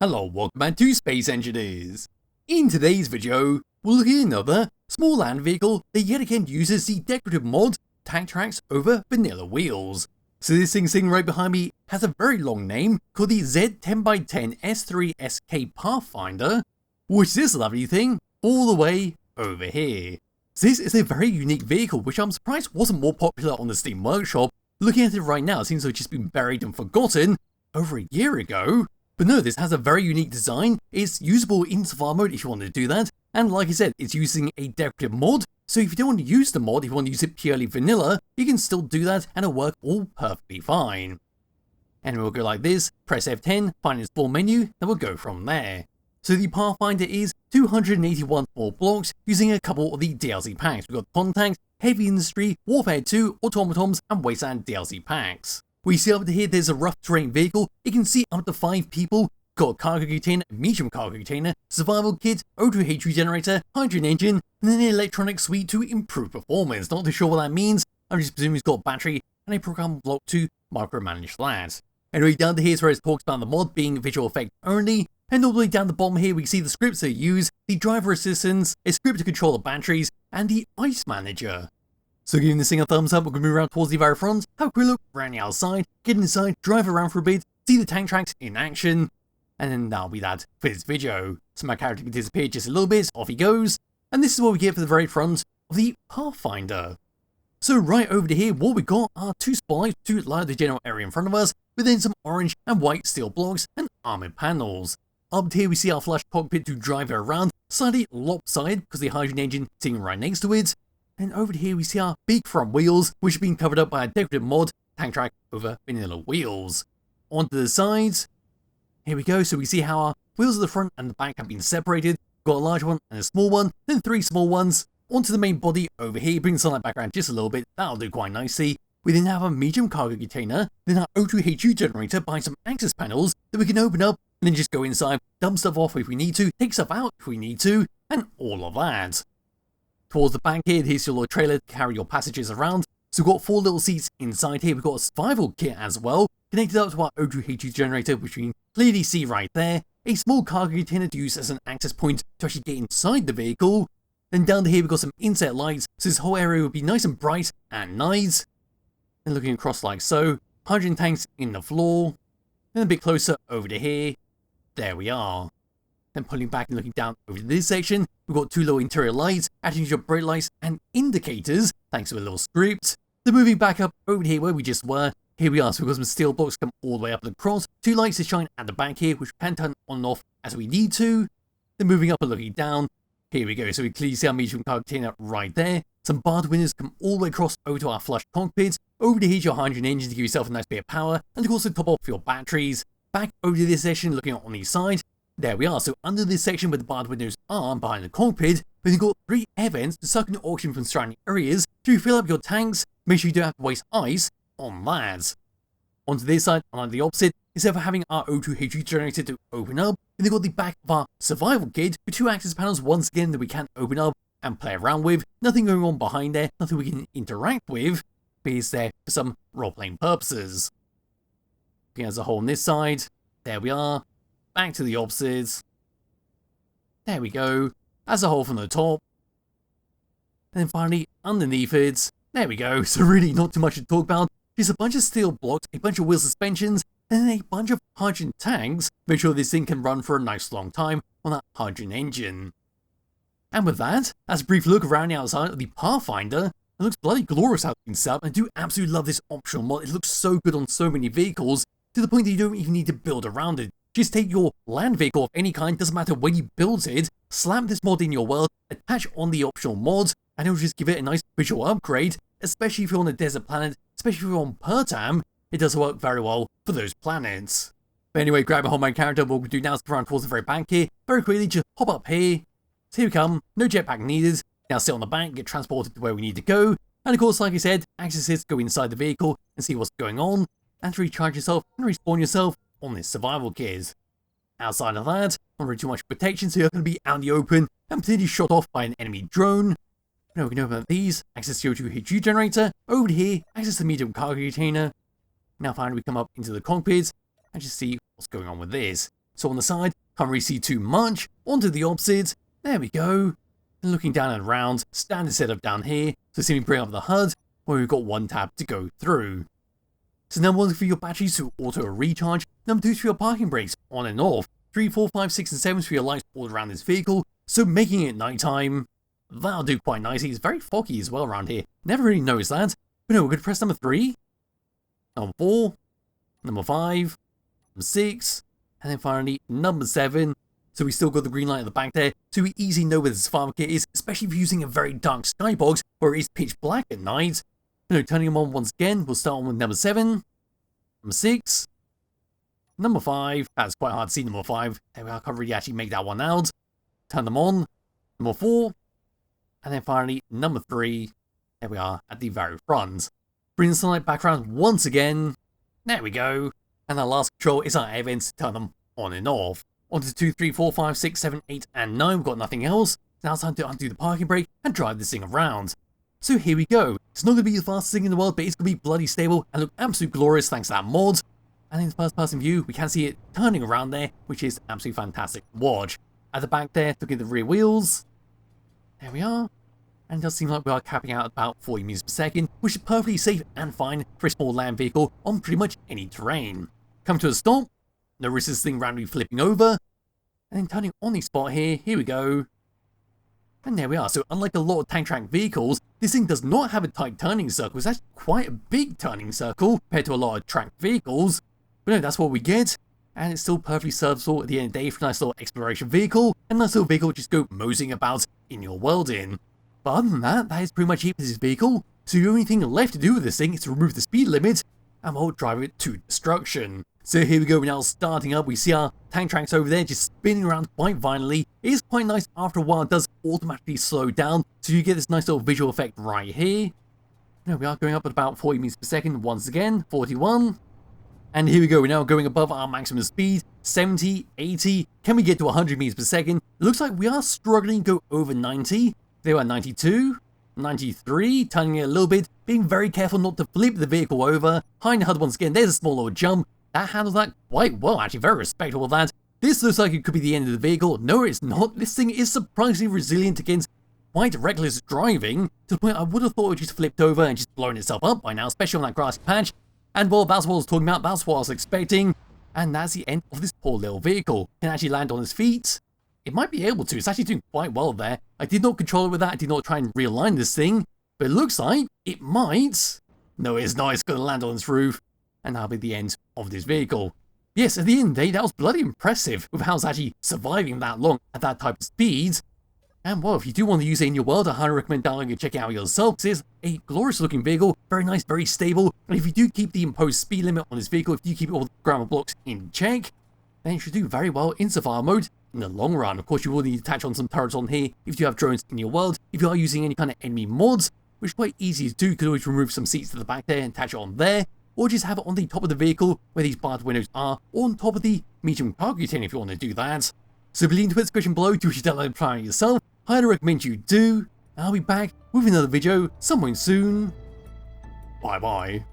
Hello, welcome back to Space Engineers. In today's video, we'll look at another small land vehicle that yet again uses the decorative mod tank tracks over vanilla wheels. So this thing sitting right behind me has a very long name called the Z10x10-S3-SK Pathfinder, which is this lovely thing all the way over here. So this is a very unique vehicle which I'm surprised wasn't more popular on the Steam Workshop. Looking at it right now, it seems to have just been buried and forgotten over a year ago. But no, this has a very unique design. It's usable in survival mode if you want to do that. And like I said, it's using a decorative mod. So if you don't want to use the mod, if you want to use it purely vanilla, you can still do that and it'll work all perfectly fine. And we'll go like this, press F10, find its full menu, then we'll go from there. So the Pathfinder is 281 small blocks using a couple of the DLC packs. We've got Contact, Heavy Industry, Warfare 2, Automatons, and Wasteland DLC packs. We see up to here there's a rough terrain vehicle. You can see up to 5 people. Got a cargo container, medium cargo container, survival kit, O2H generator, hydrogen engine, and then an electronic suite to improve performance. Not too sure what that means. I'm just presuming it's got a battery and a programmable block to micromanage that. Anyway, down to here is where it talks about the mod being visual effect only. And all the way down the bottom here we see the scripts they use, the driver assistance, a script to control the batteries, and the ice manager. So giving this thing a thumbs up, we're going to move around towards the very front, have a quick look around the outside, get inside, drive around for a bit, see the tank tracks in action, and then that'll be that for this video. So my character can disappear just a little bit, off he goes, and this is what we get for the very front of the Pathfinder. So right over to here, what we got are 2 spotlights to light the general area in front of us, with then some orange and white steel blocks and armoured panels. Up here we see our flush cockpit to drive it around, slightly lopsided because the hydrogen engine sitting right next to it. And over here we see our big front wheels, which have been covered up by a decorative mod, tank track over vanilla wheels. Onto the sides, here we go, so we see how our wheels at the front and the back have been separated. Got a large one and a small one, then 3 small ones. Onto the main body over here, bring the sunlight back around just a little bit, that'll do quite nicely. We then have a medium cargo container, then our O2H generator behind some access panels that we can open up and then just go inside, dump stuff off if we need to, take stuff out if we need to, and all of that. Towards the back here, here's your little trailer to carry your passengers around. So we've got 4 little seats inside here. We've got a survival kit as well, connected up to our O2H generator, which we can clearly see right there. A small cargo container to use as an access point to actually get inside the vehicle. Then down here, we've got some inset lights, so this whole area will be nice and bright and nice. And looking across like so, hydrogen tanks in the floor. Then a bit closer over to here. There we are. Then pulling back and looking down over to this section, we've got 2 little interior lights, adding to your brake lights and indicators, thanks to a little script. Then moving back up over here where we just were, here we are, so we've got some steel blocks come all the way up and across, 2 lights to shine at the back here, which we can turn on and off as we need to. Then moving up and looking down, here we go, so we clearly see our medium cargo container right there. Some barred windows come all the way across over to our flush cockpit. Over to here's your hydrogen engine to give yourself a nice bit of power, and of course to top off your batteries. Back over to this section looking on the side. There we are, so under this section where the barred windows are behind the cockpit, we've got 3 air vents to suck in oxygen from surrounding areas to fill up your tanks. Make sure you don't have to waste ice on that. Onto this side, and on the opposite, instead of having our O2H generator to open up, we've got the back of our survival kit with 2 access panels once again that we can open up and play around with. Nothing going on behind there, nothing we can interact with, but it's there for some role-playing purposes. Looking as a whole on this side, there we are. Back to the opposites. There we go. As a whole from the top. And then finally, underneath it. There we go. So really not too much to talk about. Just a bunch of steel blocks, a bunch of wheel suspensions, and then a bunch of hydrogen tanks. Make sure this thing can run for a nice long time on that hydrogen engine. And with that, that's a brief look around the outside of the Pathfinder. It looks bloody glorious how it's been set up. I do absolutely love this optional mod. It looks so good on so many vehicles, to the point that you don't even need to build around it. Just take your land vehicle of any kind, doesn't matter when you build it, slap this mod in your world, attach on the optional mods, and it'll just give it a nice visual upgrade, especially if you're on a desert planet, especially if you're on Pertam. It does work very well for those planets. But anyway, grab a whole main character, what we'll do now is go around towards the very back here, very quickly just hop up here. So here we come, no jetpack needed, now sit on the back, get transported to where we need to go, and of course, like I said, accesses go inside the vehicle and see what's going on, and to recharge yourself and respawn yourself on this survival kit. Outside of that, not really too much protection, so you're going to be out in the open and potentially shot off by an enemy drone. Now we can open up these, access the O2H generator, over here, access the medium cargo container. Now finally we come up into the cockpit and just see what's going on with this. So on the side, can't really see too much. Onto the opposite. There we go. And looking down and around, standard setup down here. So see me bring up the HUD, where we've got one tab to go through. So number 1 for your batteries to auto recharge. Number 2 is for your parking brakes, on and off. 3, 4, 5, 6, and 7 for your lights all around this vehicle. So making it nighttime, that'll do quite nicely. It's very foggy as well around here. Never really noticed that. But no, we're going to press number 3, number 4, number 5, number 6, and then finally number 7. So we still got the green light at the back there, so we easily know where the survival kit is, especially if you're using a very dark skybox where it is pitch black at night. You know, turning them on once again, we'll start on with number 7, number 6, number 5, that's quite hard to see number 5, there we are, can't really actually make that one out. Turn them on, number 4, and then finally number 3, there we are at the very front. Bring the sunlight back around once again, there we go, and our last control is our air vents to turn them on and off. Onto 2, 3, 4, 5, 6, 7, 8, and 9, we've got nothing else. Now it's time to undo the parking brake and drive this thing around. So here we go. It's not going to be the fastest thing in the world, but it's going to be bloody stable and look absolutely glorious thanks to that mod. And in the first person view, we can see it turning around there, which is absolutely fantastic to watch. At the back there, looking at the rear wheels. There we are. And it does seem like we are capping out at about 40 meters per second, which is perfectly safe and fine for a small land vehicle on pretty much any terrain. Come to a stop. Notice this thing randomly flipping over. And then turning on the spot here, here we go. And there we are. So unlike a lot of tank track vehicles, this thing does not have a tight turning circle. It's actually quite a big turning circle compared to a lot of track vehicles. But no, that's what we get. And it's still perfectly serviceable at the end of the day for a nice little exploration vehicle. And a nice little vehicle just go moseying about in your world in. But other than that, that is pretty much it for this vehicle. So the only thing left to do with this thing is to remove the speed limit and we'll drive it to destruction. So here we go, we're now starting up. We see our tank tracks over there just spinning around quite violently. It is quite nice after a while, it does automatically slow down. So you get this nice little visual effect right here. Now we are going up at about 40 meters per second once again, 41. And here we go, we're now going above our maximum speed, 70, 80. Can we get to 100 meters per second? It looks like we are struggling to go over 90. There are 92, 93, turning it a little bit, being very careful not to flip the vehicle over. High in the HUD once again, there's a small little jump. That handles that quite well, actually, very respectable that. This looks like it could be the end of the vehicle. No, it's not. This thing is surprisingly resilient against quite reckless driving, to the point I would have thought it would just flipped over and just blown itself up by now, especially on that grassy patch. And well, that's what I was talking about, that's what I was expecting. And that's the end of this poor little vehicle. Can actually land on its feet. It might be able to, it's actually doing quite well there. I did not control it with that, I did not try and realign this thing, but it looks like it might. No, it's not, it's going to land on its roof. And that'll be the end of this vehicle. Yes, at the end of the day, that was bloody impressive with how it's actually surviving that long at that type of speed. And well, if you do want to use it in your world, I highly recommend downloading and checking it out yourself, because it's a glorious looking vehicle, very nice, very stable. And if you do keep the imposed speed limit on this vehicle, if you keep all the grammar blocks in check, then it should do very well in survival mode in the long run. Of course, you will need to attach on some turrets on here if you have drones in your world. If you are using any kind of enemy mods, which is quite easy to do, you could always remove some seats to the back there and attach it on there. Or just have it on the top of the vehicle where these barred windows are, or on top of the medium cargo container if you want to do that. So leave the description below to wish you download and try it yourself. Highly recommend you do. I'll be back with another video sometime soon. Bye bye.